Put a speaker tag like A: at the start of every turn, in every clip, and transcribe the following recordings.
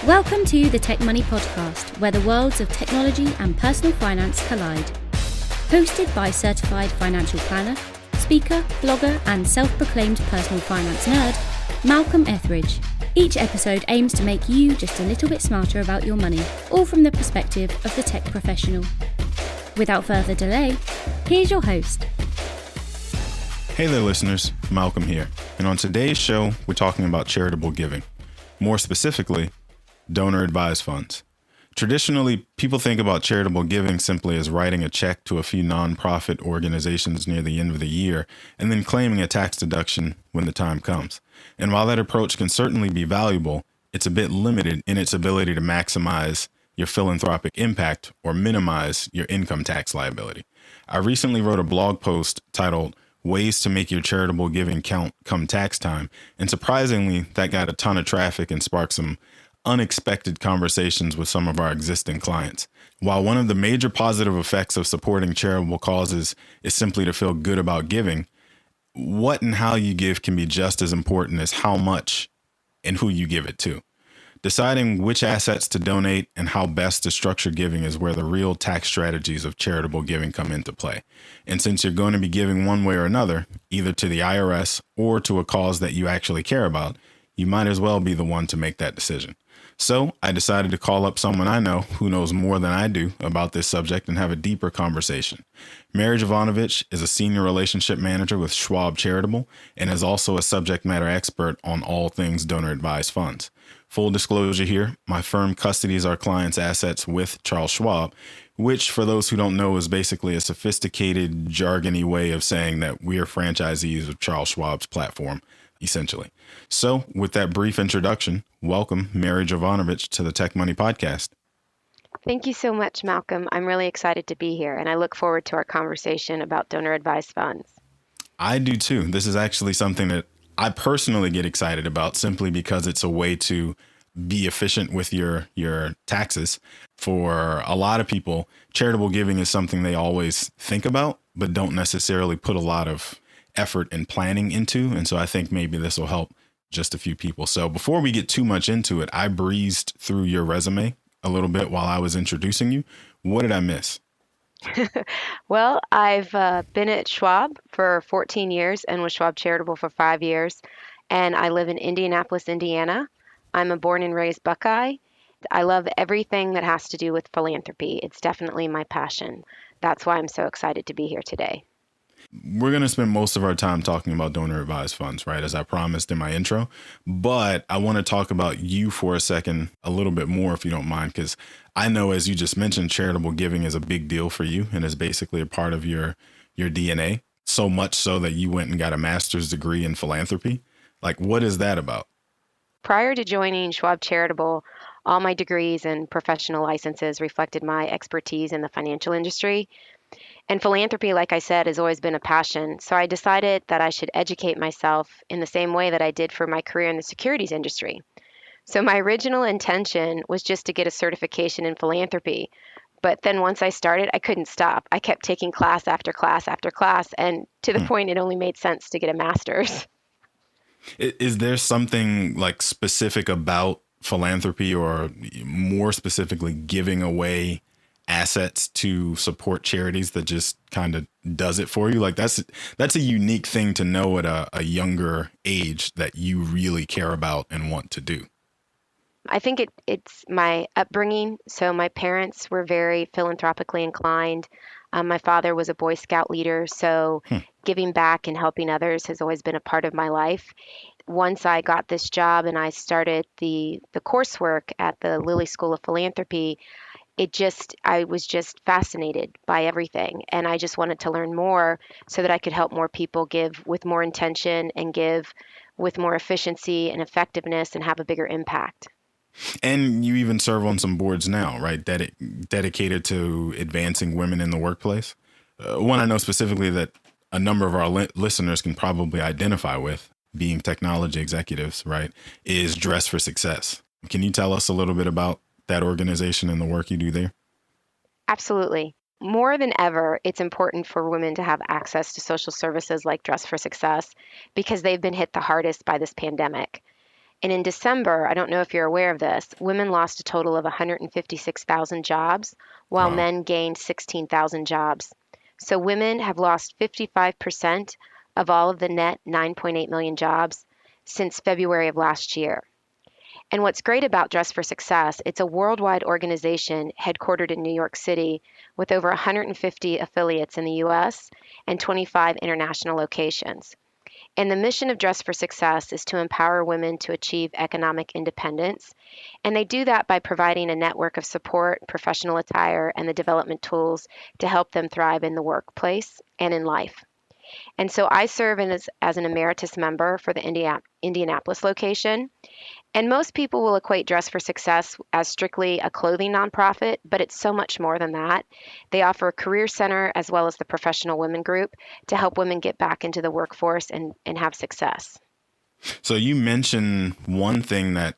A: Welcome to the Tech Money Podcast, where the worlds of technology and personal finance collide. Hosted by certified financial planner, speaker, blogger, and self-proclaimed personal finance nerd, Malcolm Ethridge. Each episode aims to make you just a little bit smarter about your money, all from the perspective of the tech professional. Without further delay, here's your host.
B: Hey there, listeners. Malcolm here. And on today's show, we're talking about charitable giving. More specifically, donor-advised funds. Traditionally, people think about charitable giving simply as writing a check to a few nonprofit organizations near the end of the year and then claiming a tax deduction when the time comes. And while that approach can certainly be valuable, it's a bit limited in its ability to maximize your philanthropic impact or minimize your income tax liability. I recently wrote a blog post titled Ways to Make Your Charitable Giving Count Come Tax Time, and surprisingly, that got a ton of traffic and sparked some unexpected conversations with some of our existing clients. While one of the major positive effects of supporting charitable causes is simply to feel good about giving, what and how you give can be just as important as how much and who you give it to. Deciding which assets to donate and how best to structure giving is where the real tax strategies of charitable giving come into play. And since you're going to be giving one way or another, either to the IRS or to a cause that you actually care about, you might as well be the one to make that decision. So I decided to call up someone I know who knows more than I do about this subject and have a deeper conversation. Mary Jovanovich is a senior relationship manager with Schwab Charitable and is also a subject matter expert on all things donor-advised funds. Full disclosure here, my firm custodies our clients' assets with Charles Schwab, which for those who don't know is basically a sophisticated, jargony way of saying that we are franchisees of Charles Schwab's platform, essentially. So with that brief introduction, welcome Mary Jovanovich to the Tech Money Podcast.
C: Thank you so much, Malcolm. I'm really excited to be here, and I look forward to our conversation about donor-advised funds.
B: I do too. This is actually something that I personally get excited about simply because it's a way to be efficient with your taxes. For a lot of people, charitable giving is something they always think about, but don't necessarily put a lot of effort and planning into. And so I think maybe this will help just a few people. So before we get too much into it, I breezed through your resume a little bit while I was introducing you. What did I miss?
C: Well, I've been at Schwab for 14 years and with Schwab Charitable for 5 years. And I live in Indianapolis, Indiana. I'm a born and raised Buckeye. I love everything that has to do with philanthropy. It's definitely my passion. That's why I'm so excited to be here today.
B: We're going to spend most of our time talking about donor advised funds, right, as I promised in my intro. But I want to talk about you for a second, a little bit more, if you don't mind, because I know, as you just mentioned, charitable giving is a big deal for you and is basically a part of your DNA, so much so that you went and got a master's degree in philanthropy. Like, what is that about?
C: Prior to joining Schwab Charitable, all my degrees and professional licenses reflected my expertise in the financial industry. And philanthropy, like I said, has always been a passion. So I decided that I should educate myself in the same way that I did for my career in the securities industry. So my original intention was just to get a certification in philanthropy. But then once I started, I couldn't stop. I kept taking class after class after class. And to the point, it only made sense to get a master's.
B: Is there something like specific about philanthropy, or more specifically giving away assets to support charities, that just kind of does it for you? Like that's a unique thing to know at a younger age that you really care about and want to do.
C: I think it's my upbringing. So my parents were very philanthropically inclined. My father was a Boy Scout leader, so giving back and helping others has always been a part of my life. Once I got this job and I started the coursework at the Lilly School of Philanthropy, I was just fascinated by everything. And I just wanted to learn more so that I could help more people give with more intention and give with more efficiency and effectiveness and have a bigger impact.
B: And you even serve on some boards now, right? Dedicated to advancing women in the workplace. One I know specifically that a number of our listeners can probably identify with, being technology executives, right, is Dress for Success. Can you tell us a little bit about that organization and the work you do there?
C: Absolutely. More than ever, it's important for women to have access to social services like Dress for Success because they've been hit the hardest by this pandemic. And in December, I don't know if you're aware of this, women lost a total of 156,000 jobs, while
B: Wow.
C: men gained 16,000 jobs. So women have lost 55% of all of the net 9.8 million jobs since February of last year. And what's great about Dress for Success, it's a worldwide organization headquartered in New York City with over 150 affiliates in the US and 25 international locations. And the mission of Dress for Success is to empower women to achieve economic independence. And they do that by providing a network of support, professional attire, and the development tools to help them thrive in the workplace and in life. And so I serve as an emeritus member for the Indianapolis location. And most people will equate Dress for Success as strictly a clothing nonprofit, but it's so much more than that. They offer a career center as well as the professional women group to help women get back into the workforce and have success.
B: So you mentioned one thing that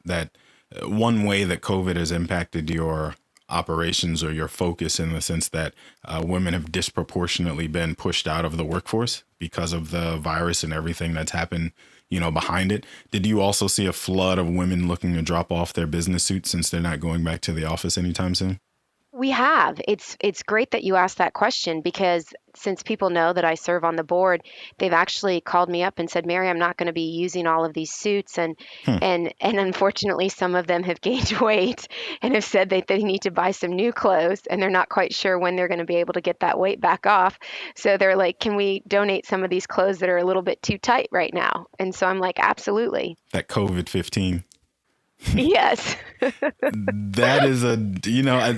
B: one way that COVID has impacted your operations or your focus in the sense that women have disproportionately been pushed out of the workforce because of the virus and everything that's happened, behind it. Did you also see a flood of women looking to drop off their business suits since they're not going back to the office anytime soon?
C: We have. It's great that you asked that question because since people know that I serve on the board, they've actually called me up and said, "Mary, I'm not going to be using all of these suits," and
B: Hmm.
C: and unfortunately, some of them have gained weight and have said that they need to buy some new clothes, and they're not quite sure when they're going to be able to get that weight back off. So they're like, "Can we donate some of these clothes that are a little bit too tight right now?" And so I'm like, "Absolutely,
B: That COVID-15.
C: yes."
B: That is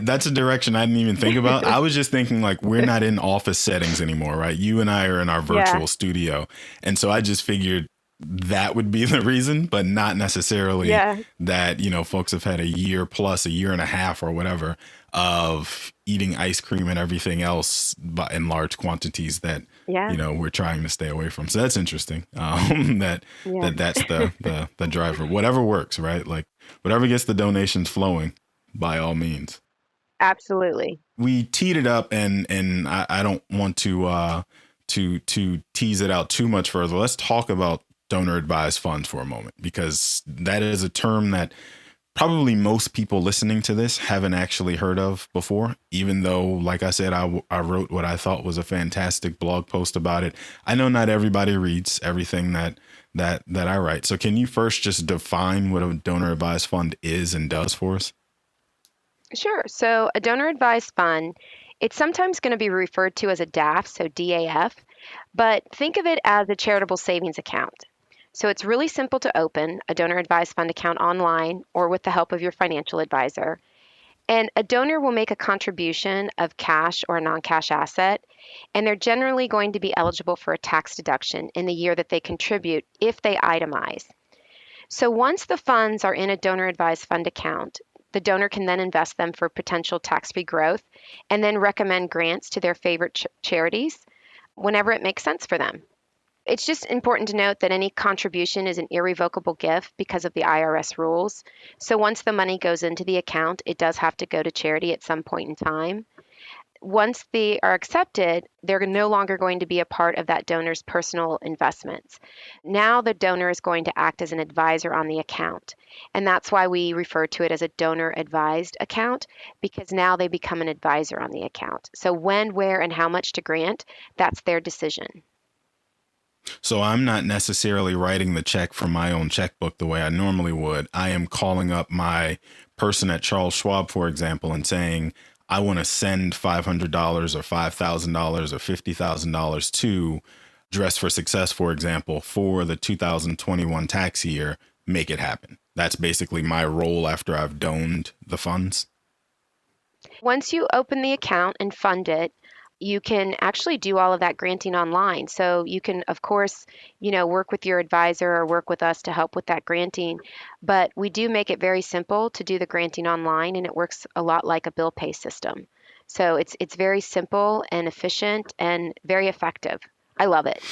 B: that's a direction I didn't even think about. I was just thinking like we're not in office settings anymore, right? You and I are in our
C: Yeah,
B: virtual studio. And so I just figured that would be the reason, but not necessarily
C: yeah,
B: that, folks have had a year plus a year and a half or whatever of eating ice cream and everything else but in large quantities that,
C: yeah,
B: we're trying to stay away from. So that's interesting. That
C: yeah,
B: that's the driver. Whatever works, right? Like whatever gets the donations flowing, by all means.
C: absolutely.
B: We teed it up, and I don't want to tease it out too much further. Let's talk about donor advised funds for a moment, because that is a term that probably most people listening to this haven't actually heard of before, even though, like I said, I wrote what I thought was a fantastic blog post about it. I know not everybody reads everything that I write. So can you first just define what a donor advised fund is and does for us?
C: Sure. So a donor advised fund, it's sometimes going to be referred to as a DAF, so DAF, but think of it as a charitable savings account. So it's really simple to open a donor advised fund account online or with the help of your financial advisor. And a donor will make a contribution of cash or a non cash asset, and they're generally going to be eligible for a tax deduction in the year that they contribute if they itemize. So once the funds are in a donor advised fund account, the donor can then invest them for potential tax free growth and then recommend grants to their favorite charities whenever it makes sense for them. It's just important to note that any contribution is an irrevocable gift because of the IRS rules. So once the money goes into the account, it does have to go to charity at some point in time. Once they are accepted, they're no longer going to be a part of that donor's personal investments. Now the donor is going to act as an advisor on the account. And that's why we refer to it as a donor advised account, because now they become an advisor on the account. So when, where, and how much to grant, that's their decision.
B: So I'm not necessarily writing the check from my own checkbook the way I normally would. I am calling up my person at Charles Schwab, for example, and saying, I want to send $500 or $5,000 or $50,000 to Dress for Success, for example, for the 2021 tax year. Make it happen. That's basically my role after I've doned the funds.
C: Once you open the account and fund it, you can actually do all of that granting online. So you can, of course, work with your advisor or work with us to help with that granting. But we do make it very simple to do the granting online, and it works a lot like a bill pay system. So it's very simple and efficient and very effective. I love it.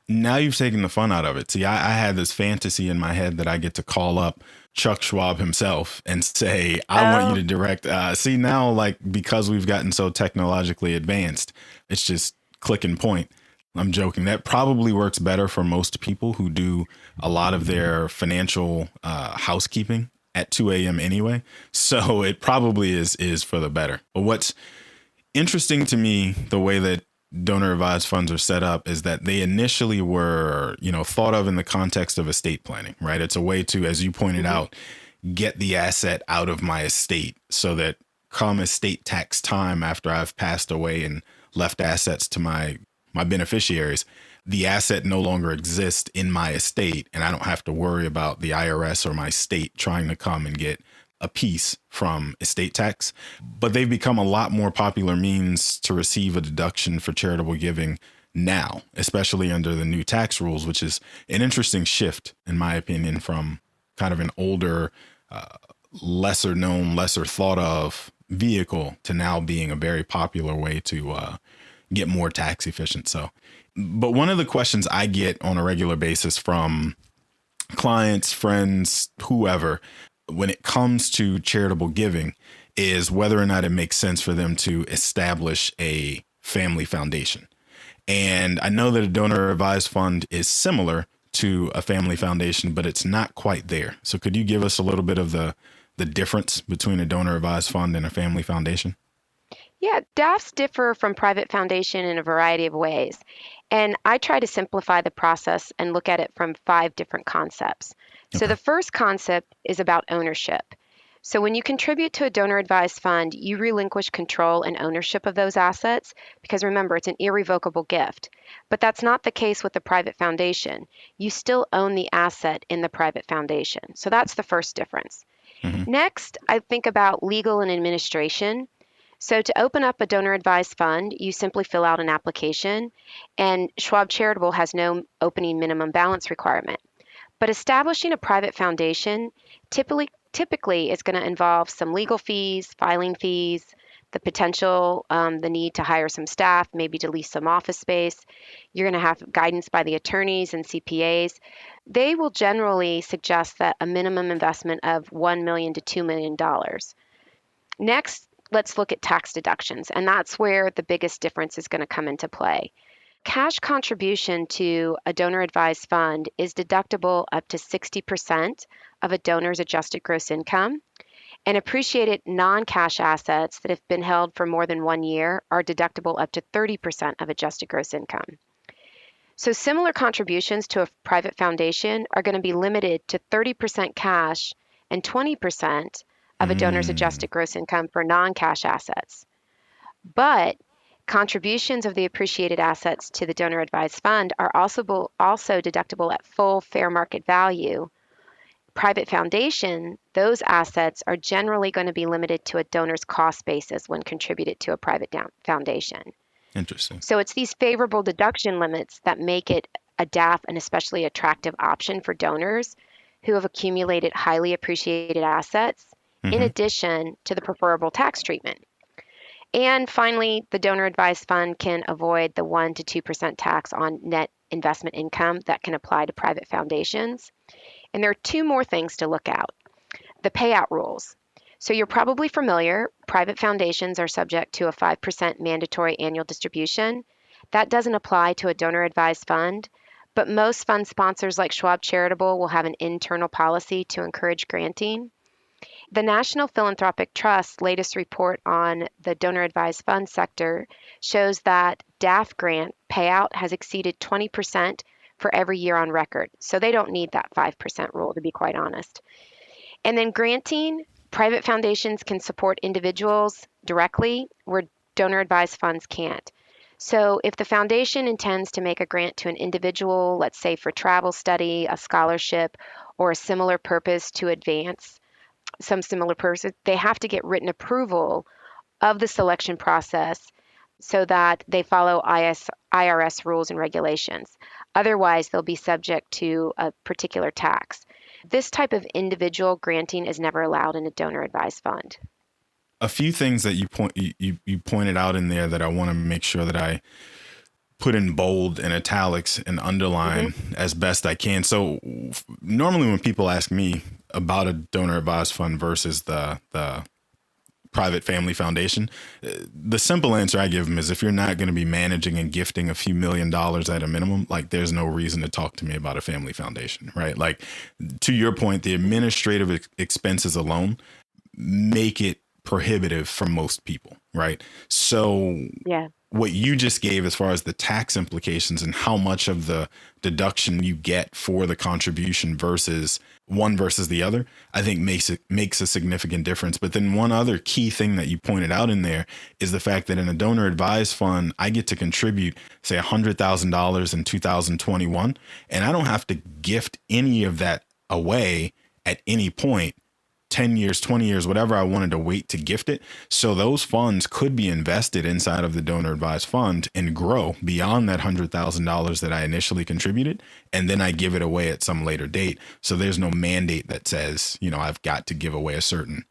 B: Now you've taken the fun out of it. See, I had this fantasy in my head that I get to call up Chuck Schwab himself and say, I want you to direct. See, now, like, because we've gotten so technologically advanced, it's just click and point. I'm joking. That probably works better for most people who do a lot of their financial housekeeping at 2 a.m. anyway. So it probably is for the better. But what's interesting to me, the way that donor advised funds are set up, is that they initially were, thought of in the context of estate planning, right? It's a way to, as you pointed out, get the asset out of my estate so that come estate tax time after I've passed away and left assets to my beneficiaries, the asset no longer exists in my estate, and I don't have to worry about the IRS or my state trying to come and get a piece from estate tax. But they've become a lot more popular means to receive a deduction for charitable giving now, especially under the new tax rules, which is an interesting shift, in my opinion, from kind of an older, lesser known, lesser thought of vehicle to now being a very popular way to get more tax efficient. So, but one of the questions I get on a regular basis from clients, friends, whoever, when it comes to charitable giving is whether or not it makes sense for them to establish a family foundation. And I know that a donor advised fund is similar to a family foundation, but it's not quite there. So could you give us a little bit of the difference between a donor advised fund and a family foundation?
C: Yeah, DAFs differ from private foundation in a variety of ways. And I try to simplify the process and look at it from 5 different concepts. So the first concept is about ownership. So when you contribute to a donor advised fund, you relinquish control and ownership of those assets because remember, it's an irrevocable gift. But that's not the case with the private foundation. You still own the asset in the private foundation. So that's the first difference. Next, I think about legal and administration. So to open up a donor advised fund, you simply fill out an application, and Schwab Charitable has no opening minimum balance requirement. But establishing a private foundation typically is going to involve some legal fees, filing fees, the potential, the need to hire some staff, maybe to lease some office space. You're going to have guidance by the attorneys and CPAs. They will generally suggest that a minimum investment of $1 million to $2 million. Next, let's look at tax deductions, and that's where the biggest difference is going to come into play. Cash contribution to a donor advised fund is deductible up to 60% of a donor's adjusted gross income, and appreciated non-cash assets that have been held for more than 1 year are deductible up to 30% of adjusted gross income. So similar contributions to a private foundation are going to be limited to 30% cash and 20% of a donor's adjusted gross income for non-cash assets. But contributions of the appreciated assets to the donor advised fund are also deductible at full fair market value. Private foundation, those assets are generally going to be limited to a donor's cost basis when contributed to a private foundation.
B: Interesting.
C: So it's these favorable deduction limits that make it a DAF an especially attractive option for donors who have accumulated highly appreciated assets, in addition to the preferable tax treatment. And finally, the donor advised fund can avoid the 1% to 2% tax on net investment income that can apply to private foundations. And there are 2 more things to look out. The payout rules. So you're probably familiar, private foundations are subject to a 5% mandatory annual distribution. That doesn't apply to a donor advised fund, but most fund sponsors like Schwab Charitable will have an internal policy to encourage granting. The National Philanthropic Trust's latest report on the donor advised fund sector shows that DAF grant payout has exceeded 20% for every year on record. So they don't need that 5% rule, to be quite honest. And then granting, private foundations can support individuals directly where donor advised funds can't. So if the foundation intends to make a grant to an individual, let's say for travel study, a scholarship, or a similar purpose to advance some similar purpose, they have to get written approval of the selection process so that they follow IRS rules and regulations. Otherwise, they'll be subject to a particular tax. This type of individual granting is never allowed in a donor advised fund.
B: A few things that you pointed out in there that I want to make sure that I put in bold and italics and underline as best I can. So normally when people ask me about a donor advised fund versus the private family foundation? The simple answer I give them is if you're not going to be managing and gifting a few $1 million at a minimum, like there's no reason to talk to me about a family foundation, right? Like to your point, the administrative expenses alone make it prohibitive for most people, right? So
C: Yeah.
B: what you just gave as far as the tax implications and how much of the deduction you get for the contribution versus one versus the other, I think makes a significant difference. But then one other key thing that you pointed out in there is the fact that in a donor advised fund, I get to contribute, say, $100,000 in 2021, and I don't have to gift any of that away at any point. 10 years, 20 years, whatever I wanted to wait to gift it. So those funds could be invested inside of the donor advised fund and grow beyond that $100,000 that I initially contributed. And then I give it away at some later date. So there's no mandate that says, I've got to give away a certain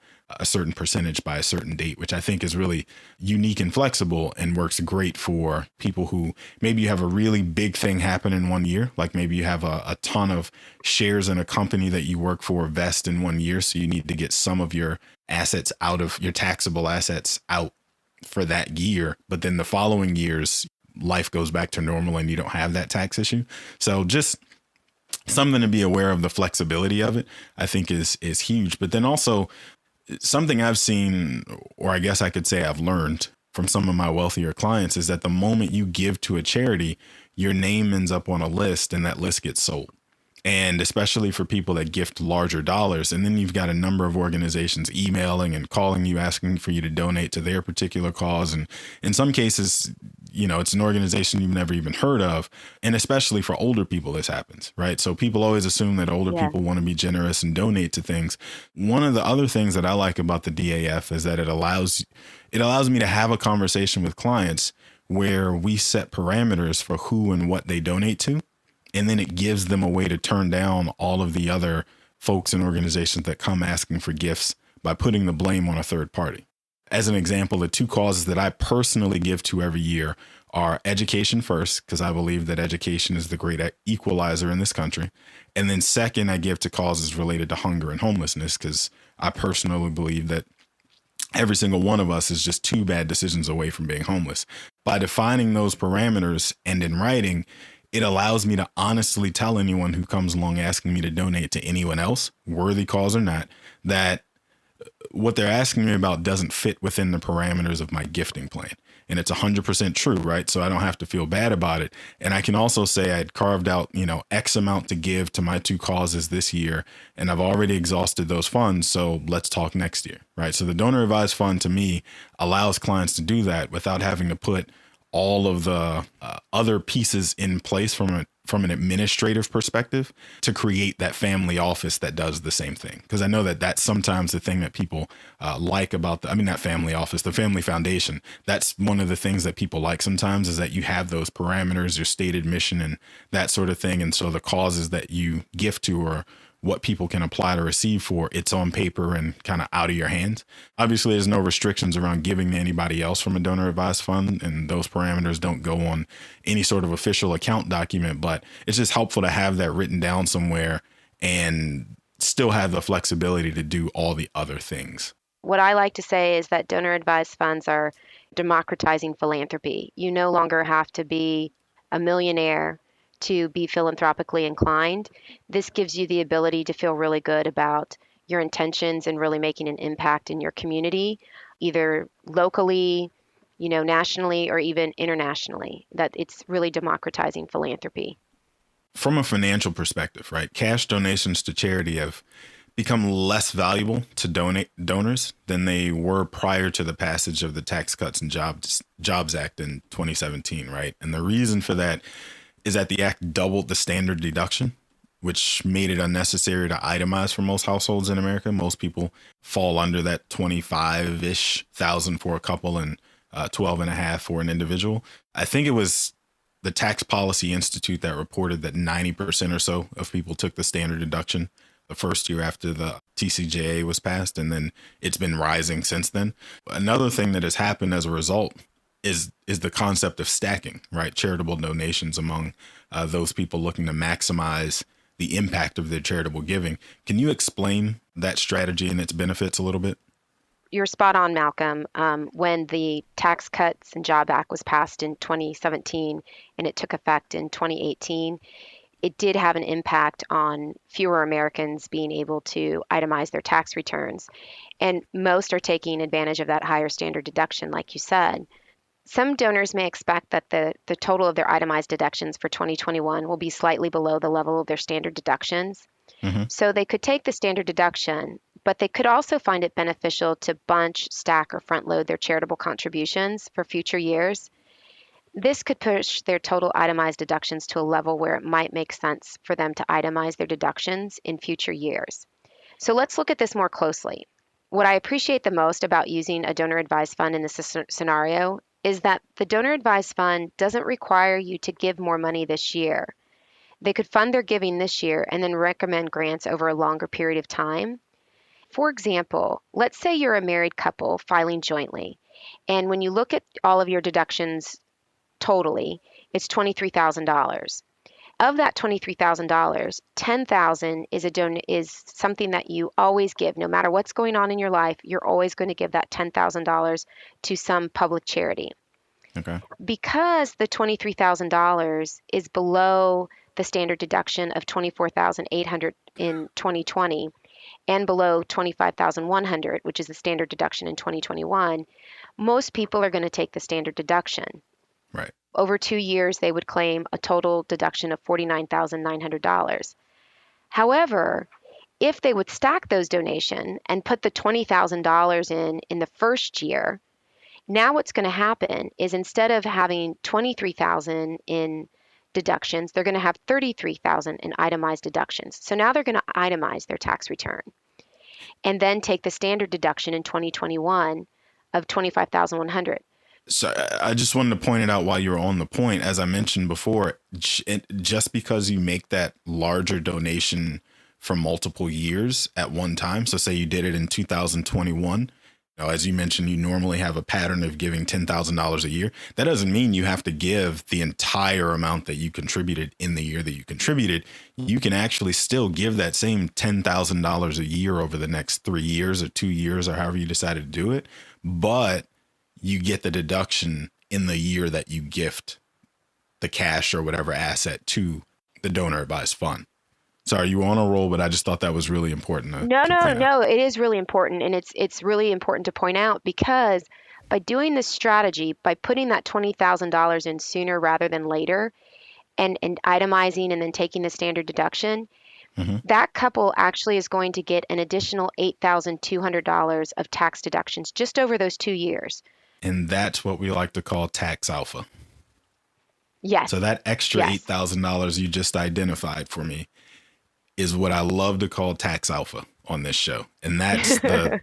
B: percentage by a certain date, which I think is really unique and flexible and works great for people who maybe you have a really big thing happen in 1 year. Like maybe you have a ton of shares in a company that you work for vest in 1 year. So you need to get some of your assets out of your taxable assets out for that year. But then the following years, life goes back to normal and you don't have that tax issue. So just something to be aware of, the flexibility of it, I think is huge. But then also, something I've seen, or I guess I could say I've learned from some of my wealthier clients, is that the moment you give to a charity, your name ends up on a list and that list gets sold. And especially for people that gift larger dollars. And then you've got a number of organizations emailing and calling you, asking for you to donate to their particular cause. And in some cases, it's an organization you've never even heard of. And especially for older people, this happens, right? So people always assume that older people want to be generous and donate to things. One of the other things that I like about the DAF is that it allows me to have a conversation with clients where we set parameters for who and what they donate to. And then it gives them a way to turn down all of the other folks and organizations that come asking for gifts by putting the blame on a third party. As an example, the two causes that I personally give to every year are education first, because I believe that education is the great equalizer in this country. And then second, I give to causes related to hunger and homelessness, because I personally believe that every single one of us is just two bad decisions away from being homeless. By defining those parameters and in writing, it allows me to honestly tell anyone who comes along asking me to donate to anyone else, worthy cause or not, that what they're asking me about doesn't fit within the parameters of my gifting plan. And it's 100% true, right? So I don't have to feel bad about it. And I can also say I'd carved out, X amount to give to my two causes this year, and I've already exhausted those funds. So let's talk next year, right? So the donor advised fund to me allows clients to do that without having to put all of the other pieces in place from an administrative perspective to create that family office that does the same thing. Because I know that that's sometimes the thing that people like about not family office, the family foundation. That's one of the things that people like sometimes, is that you have those parameters, your stated mission and that sort of thing. And so the causes that you gift to or what people can apply to receive for, it's on paper and kind of out of your hands. Obviously, there's no restrictions around giving to anybody else from a donor advised fund, and those parameters don't go on any sort of official account document, but it's just helpful to have that written down somewhere and still have the flexibility to do all the other things.
C: What I like to say is that donor advised funds are democratizing philanthropy. You no longer have to be a millionaire to be philanthropically inclined. This gives you the ability to feel really good about your intentions and really making an impact in your community, either locally, nationally, or even internationally. That it's really democratizing philanthropy.
B: From a financial perspective, right? Cash donations to charity have become less valuable to donors than they were prior to the passage of the Tax Cuts and Jobs Act in 2017, right? And the reason for that is that the act doubled the standard deduction, which made it unnecessary to itemize for most households in America. Most people fall under that 25-ish thousand for a couple and 12 and a half for an individual. I think it was the Tax Policy Institute that reported that 90% or so of people took the standard deduction the first year after the TCJA was passed, and then it's been rising since then. Another thing that has happened as a result is the concept of stacking, right? Charitable donations among those people looking to maximize the impact of their charitable giving. Can you explain that strategy and its benefits a little bit?
C: you're spot on, Malcolm. When the Tax Cuts and Job Act was passed in 2017 and it took effect in 2018, it did have an impact on fewer Americans being able to itemize their tax returns. And most are taking advantage of that higher standard deduction, like you said. Some donors may expect that the total of their itemized deductions for 2021 will be slightly below the level of their standard deductions.
B: Hmm.
C: So they could take the standard deduction, but they could also find it beneficial to bunch, stack, or front load their charitable contributions for future years. This could push their total itemized deductions to a level where it might make sense for them to itemize their deductions in future years. So let's look at this more closely. What I appreciate the most about using a donor advised fund in this scenario is that the donor advised fund doesn't require you to give more money this year. They could fund their giving this year and then recommend grants over a longer period of time. For example, let's say you're a married couple filing jointly, and when you look at all of your deductions totally, it's $23,000. Of that $23,000, $10,000 is something that you always give. No matter what's going on in your life, you're always going to give that $10,000 to some public charity.
B: Okay.
C: Because the $23,000 is below the standard deduction of $24,800 in 2020 and below $25,100, which is the standard deduction in 2021, most people are going to take the standard deduction.
B: Right.
C: Over 2 years, they would claim a total deduction of $49,900. However, if they would stack those donations and put the $20,000 in the first year, now what's going to happen is instead of having $23,000 in deductions, they're going to have $33,000 in itemized deductions. So now they're going to itemize their tax return and then take the standard deduction in 2021 of $25,100.
B: So I just wanted to point it out while you were on the point. As I mentioned before, just because you make that larger donation for multiple years at one time, so say you did it in 2021, as you mentioned, you normally have a pattern of giving $10,000 a year. That doesn't mean you have to give the entire amount that you contributed in the year that you contributed. You can actually still give that same $10,000 a year over the next 3 years or 2 years or however you decided to do it. But you get the deduction in the year that you gift the cash or whatever asset to the donor advised fund. Sorry, you were on a roll, but I just thought that was really important.
C: No, it is really important. And it's really important to point out because by doing this strategy, by putting that $20,000 in sooner rather than later and itemizing and then taking the standard deduction, that couple actually is going to get an additional $8,200 of tax deductions just over those 2 years.
B: And that's what we like to call tax alpha.
C: Yes.
B: So that extra $8,000 you just identified for me is what I love to call tax alpha on this show. And that's the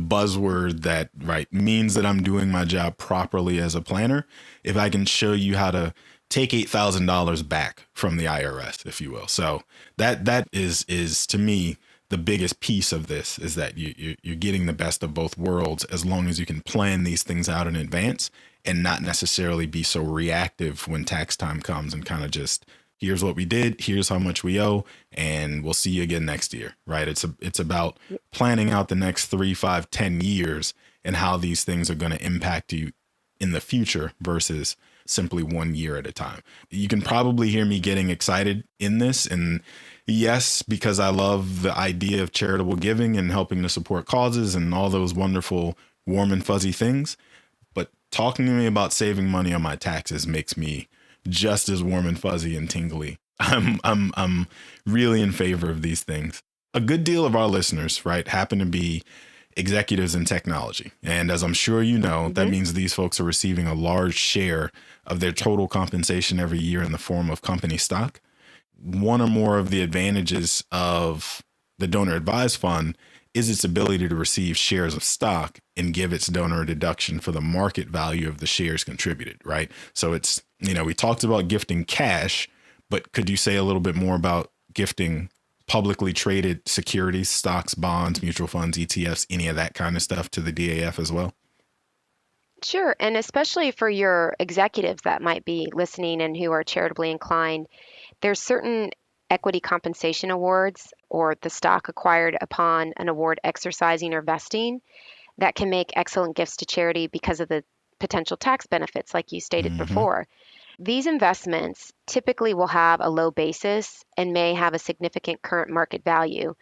B: buzzword that means that I'm doing my job properly as a planner. If I can show you how to take $8,000 back from the IRS, if you will. So that is to me, the biggest piece of this is that you're getting the best of both worlds as long as you can plan these things out in advance and not necessarily be so reactive when tax time comes and kind of just, here's what we did, here's how much we owe, and we'll see you again next year, right? It's about planning out the next 3, 5, 10 years and how these things are going to impact you in the future versus simply 1 year at a time. You can probably hear me getting excited in this. And yes, because I love the idea of charitable giving and helping to support causes and all those wonderful, warm and fuzzy things. But talking to me about saving money on my taxes makes me just as warm and fuzzy and tingly. I'm really in favor of these things. A good deal of our listeners, happen to be executives in technology. And as I'm sure you know, that means these folks are receiving a large share of their total compensation every year in the form of company stock. One or more of the advantages of the donor advised fund is its ability to receive shares of stock and give its donor a deduction for the market value of the shares contributed, right? So it's, we talked about gifting cash, but could you say a little bit more about gifting publicly traded securities, stocks, bonds, mutual funds, ETFs, any of that kind of stuff to the DAF as well?
C: Sure. And especially for your executives that might be listening and who are charitably inclined, there's certain equity compensation awards or the stock acquired upon an award exercising or vesting that can make excellent gifts to charity because of the potential tax benefits, like you stated
B: Mm-hmm.
C: before. These investments typically will have a low basis and may have a significant current market value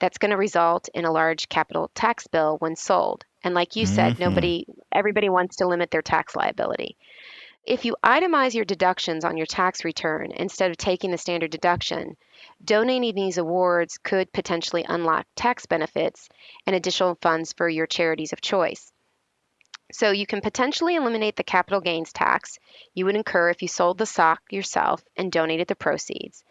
C: that's going to result in a large capital tax bill when sold. And like you said,
B: Mm-hmm.
C: everybody wants to limit their tax liability. If you itemize your deductions on your tax return instead of taking the standard deduction, donating these awards could potentially unlock tax benefits and additional funds for your charities of choice. So you can potentially eliminate the capital gains tax you would incur if you sold the stock yourself and donated the proceeds.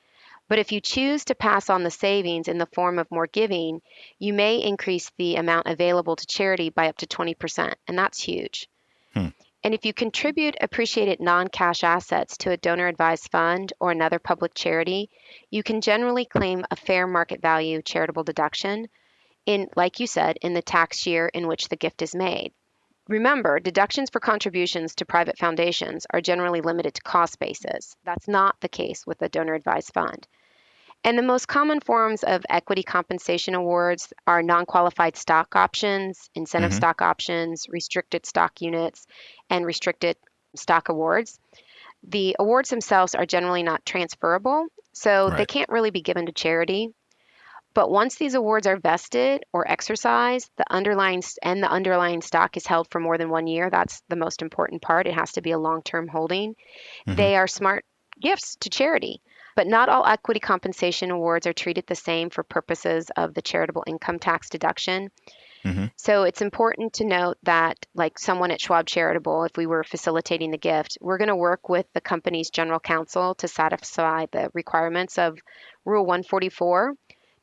C: But if you choose to pass on the savings in the form of more giving, you may increase the amount available to charity by up to 20%, and that's huge.
B: Hmm.
C: And if you contribute appreciated non-cash assets to a donor-advised fund or another public charity, you can generally claim a fair market value charitable deduction in, like you said, in the tax year in which the gift is made. Remember, deductions for contributions to private foundations are generally limited to cost basis. That's not the case with a donor-advised fund. And the most common forms of equity compensation awards are non-qualified stock options, incentive
B: Mm-hmm.
C: stock options, restricted stock units, and restricted stock awards. The awards themselves are generally not transferable, so they
B: Right.
C: can't really be given to charity. But once these awards are vested or exercised, the underlying stock is held for more than 1 year. That's the most important part. It has to be a long-term holding.
B: Mm-hmm.
C: They are smart gifts to charity. But not all equity compensation awards are treated the same for purposes of the charitable income tax deduction.
B: Mm-hmm.
C: So it's important to note that, like someone at Schwab Charitable, if we were facilitating the gift, we're going to work with the company's general counsel to satisfy the requirements of Rule 144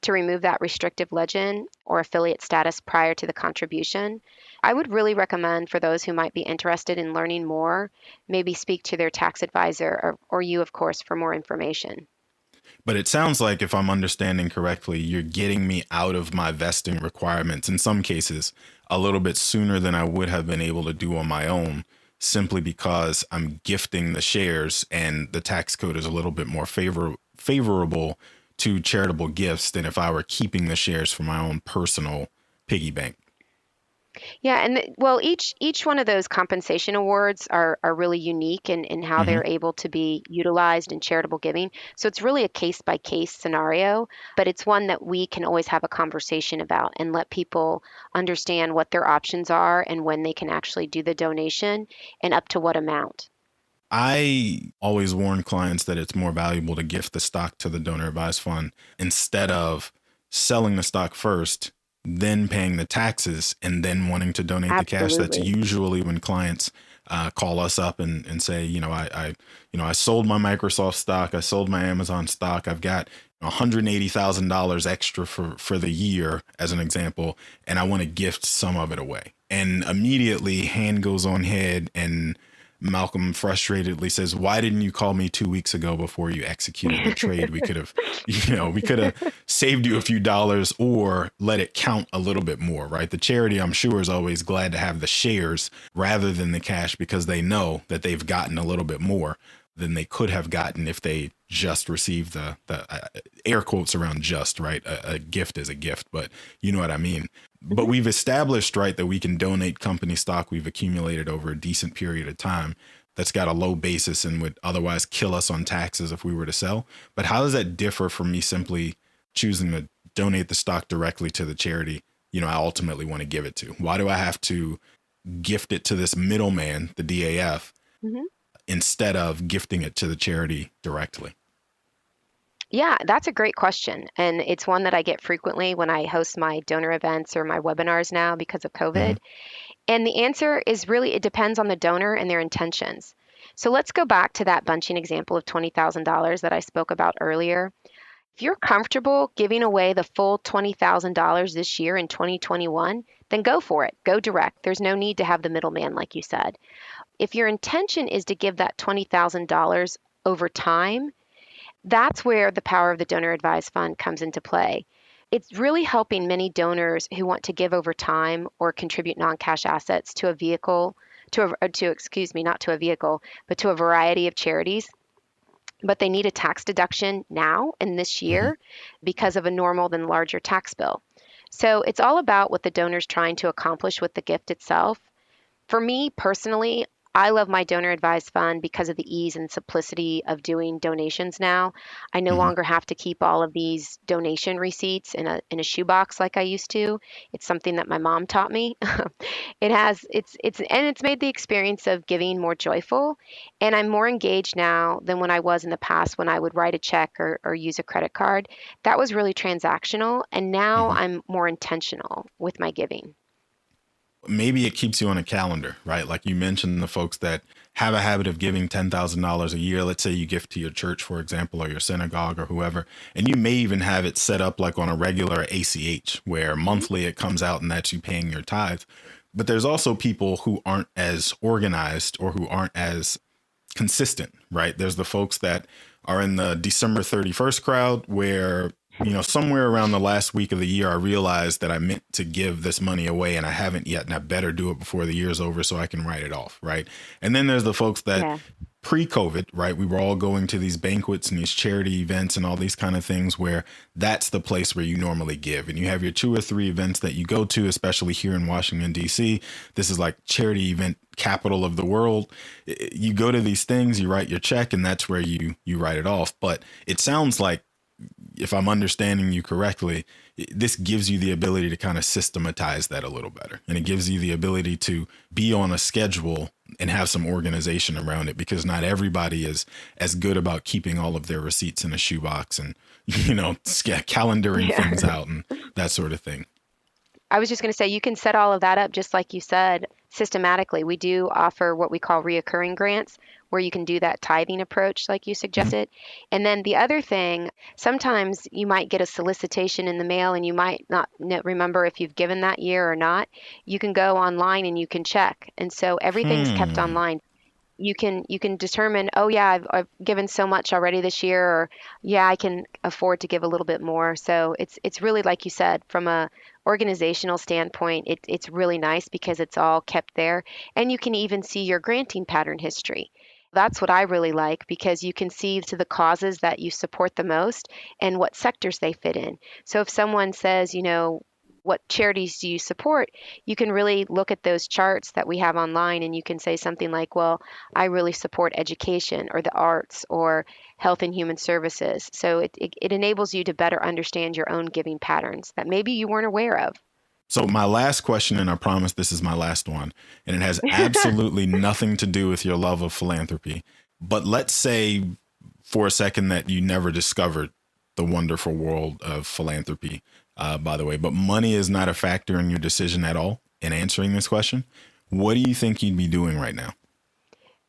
C: to remove that restrictive legend or affiliate status prior to the contribution. I would really recommend for those who might be interested in learning more, maybe speak to their tax advisor or you, of course, for more information.
B: But it sounds like, if I'm understanding correctly, you're getting me out of my vesting requirements in some cases a little bit sooner than I would have been able to do on my own, simply because I'm gifting the shares and the tax code is a little bit more favorable to charitable gifts than if I were keeping the shares for my own personal piggy bank.
C: Yeah, and well, each one of those compensation awards are really unique in how
B: Mm-hmm.
C: they're able to be utilized in charitable giving. So it's really a case by case scenario, but it's one that we can always have a conversation about and let people understand what their options are and when they can actually do the donation and up to what amount.
B: I always warn clients that it's more valuable to gift the stock to the donor advised fund instead of selling the stock first, then paying the taxes, and then wanting to donate the cash. That's
C: Absolutely.
B: usually when clients call us up and say, I sold my Microsoft stock, I sold my Amazon stock, I've got $180,000 extra for the year, as an example, and I want to gift some of it away. And immediately hand goes on head, and Malcolm frustratedly says, "Why didn't you call me 2 weeks ago before you executed the trade? We could have, we could have saved you a few dollars or let it count a little bit more," right? The charity, I'm sure, is always glad to have the shares rather than the cash because they know that they've gotten a little bit more than they could have gotten if they just received the air quotes around just, right? A gift is a gift, but you know what I mean? But
C: Mhm.
B: we've established, right, that we can donate company stock we've accumulated over a decent period of time that's got a low basis and would otherwise kill us on taxes if we were to sell. But how does that differ from me simply choosing to donate the stock directly to the charity I ultimately want to give it to? Why do I have to gift it to this middleman, the DAF,
C: Mhm.
B: instead of gifting it to the charity directly?
C: Yeah, that's a great question. And it's one that I get frequently when I host my donor events or my webinars now because of
B: Mm-hmm.
C: COVID. And the answer is really it depends on the donor and their intentions. So let's go back to that bunching example of $20,000 that I spoke about earlier. If you're comfortable giving away the full $20,000 this year in 2021, then go for it. Go direct. There's no need to have the middleman, like you said. If your intention is to give that $20,000 over time, that's where the power of the donor advised fund comes into play. It's really helping many donors who want to give over time or contribute non-cash assets to a vehicle, excuse me, not to a vehicle, but to a variety of charities. But they need a tax deduction now in this
B: Mm-hmm.
C: year because of a normal than larger tax bill. So it's all about what the donor's trying to accomplish with the gift itself. For me personally, I love my donor advised fund because of the ease and simplicity of doing donations now. I no
B: Hmm.
C: longer have to keep all of these donation receipts in a shoebox like I used to. It's something that my mom taught me. It's made the experience of giving more joyful, and I'm more engaged now than when I was in the past when I would write a check or use a credit card. That was really transactional, and now
B: Hmm.
C: I'm more intentional with my giving.
B: Maybe it keeps you on a calendar, right? Like you mentioned, the folks that have a habit of giving $10,000 a year. Let's say you gift to your church, for example, or your synagogue or whoever, and you may even have it set up like on a regular ACH where monthly it comes out and that's you paying your tithe. But there's also people who aren't as organized or who aren't as consistent, right? There's the folks that are in the December 31st crowd where, somewhere around the last week of the year, I realized that I meant to give this money away and I haven't yet, and I better do it before the year's over so I can write it off, right? And then there's the folks that
C: Yeah.
B: pre-COVID, right? We were all going to these banquets and these charity events and all these kind of things where that's the place where you normally give. And you have your 2 or 3 events that you go to, especially here in Washington, D.C. This is like charity event capital of the world. You go to these things, you write your check, and that's where you write it off. But it sounds like, if I'm understanding you correctly, this gives you the ability to kind of systematize that a little better. And it gives you the ability to be on a schedule and have some organization around it, because not everybody is as good about keeping all of their receipts in a shoebox and, calendaring
C: Yeah.
B: things out and that sort of thing.
C: I was just going to say, you can set all of that up just like you said, systematically. We do offer what we call reoccurring grants, where you can do that tithing approach like you suggested. And then the other thing, sometimes you might get a solicitation in the mail and you might not remember if you've given that year or not. You can go online and you can check. And so everything's kept
B: Hmm.
C: online. You can determine, oh yeah, I've given so much already this year, or yeah, I can afford to give a little bit more. So it's really, like you said, from a organizational standpoint, it's really nice because it's all kept there, and you can even see your granting pattern history. That's what I really like, because you can see to the causes that you support the most and what sectors they fit in. So if someone says, what charities do you support? You can really look at those charts that we have online and you can say something like, well, I really support education or the arts or health and human services. So it enables you to better understand your own giving patterns that maybe you weren't aware of.
B: So my last question, and I promise this is my last one, and it has absolutely nothing to do with your love of philanthropy. But let's say for a second that you never discovered the wonderful world of philanthropy, by the way, but money is not a factor in your decision at all in answering this question. What do you think you'd be doing right now?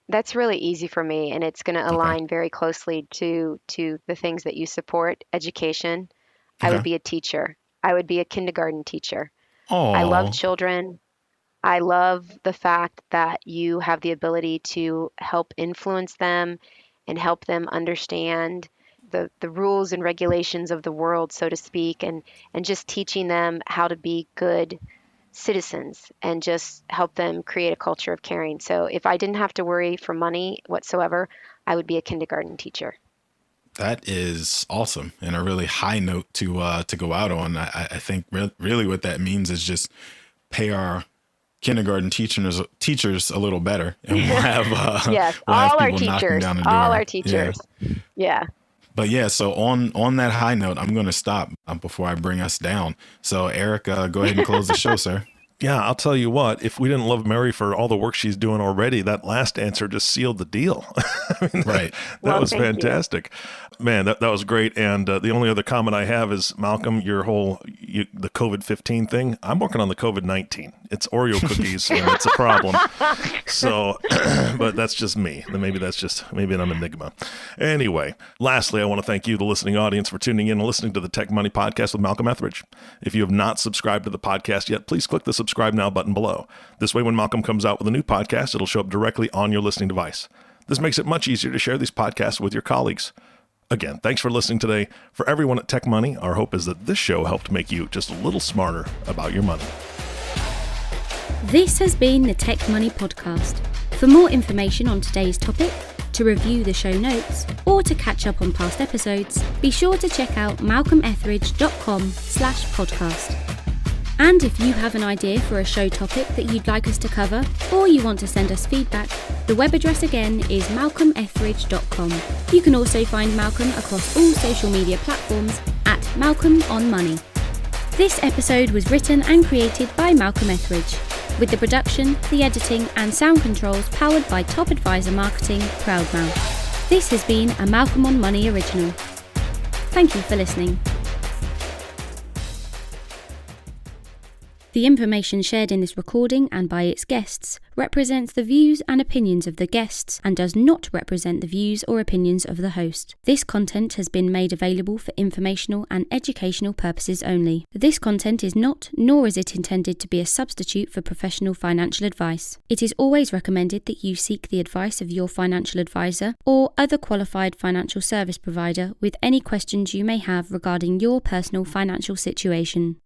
C: That's really easy for me, and it's going to
B: Okay.
C: align very closely to the things that you support. Education. I would
B: Okay.
C: be a teacher. I would be a kindergarten teacher. I love
B: Oh,
C: children. I love the fact that you have the ability to help influence them and help them understand the rules and regulations of the world, so to speak, and just teaching them how to be good citizens and just help them create a culture of caring. So if I didn't have to worry for money whatsoever, I would be a kindergarten teacher.
B: that is awesome, and a really high note to go out on. I think really what that means is just pay our kindergarten teachers a little better, and
C: Yes,
B: we'll have
C: all our
B: people knocking
C: teachers,
B: down the
C: all
B: door.
C: our
B: Yeah.
C: teachers. Yeah.
B: But yeah, so on that high note, I'm going to stop before I bring us down. So Eric, go ahead and close the show, sir.
D: Yeah, I'll tell you what, if we didn't love Mary for all the work she's doing already, that last answer just sealed the deal. I mean,
B: Right.
D: that
C: Well,
D: was
C: thank you.
D: fantastic. Man, that was great. And the only other comment I have is, Malcolm, your whole, the COVID-15 thing, I'm working on the COVID-19. It's Oreo cookies, and it's a problem. So, but that's just me. Maybe I'm an enigma. Anyway, lastly, I want to thank you, the listening audience, for tuning in and listening to the Tech Money Podcast with Malcolm Ethridge. If you have not subscribed to the podcast yet, please click the subscribe now button below. This way, when Malcolm comes out with a new podcast, it'll show up directly on your listening device. This makes it much easier to share these podcasts with your colleagues. Again, thanks for listening today. For everyone at Tech Money, our hope is that this show helped make you just a little smarter about your money.
A: This has been the Tech Money Podcast. For more information on today's topic, to review the show notes, or to catch up on past episodes, be sure to check out malcolmetheridge.com/podcast. And if you have an idea for a show topic that you'd like us to cover, or you want to send us feedback, the web address again is malcolmethridge.com. You can also find Malcolm across all social media platforms at Malcolm on Money. This episode was written and created by Malcolm Ethridge, with the production, the editing and sound controls powered by Top Advisor Marketing, Proudmouth. This has been a Malcolm on Money original. Thank you for listening. The information shared in this recording and by its guests represents the views and opinions of the guests and does not represent the views or opinions of the host. This content has been made available for informational and educational purposes only. This content is not, nor is it intended to be a substitute for professional financial advice. It is always recommended that you seek the advice of your financial advisor or other qualified financial service provider with any questions you may have regarding your personal financial situation.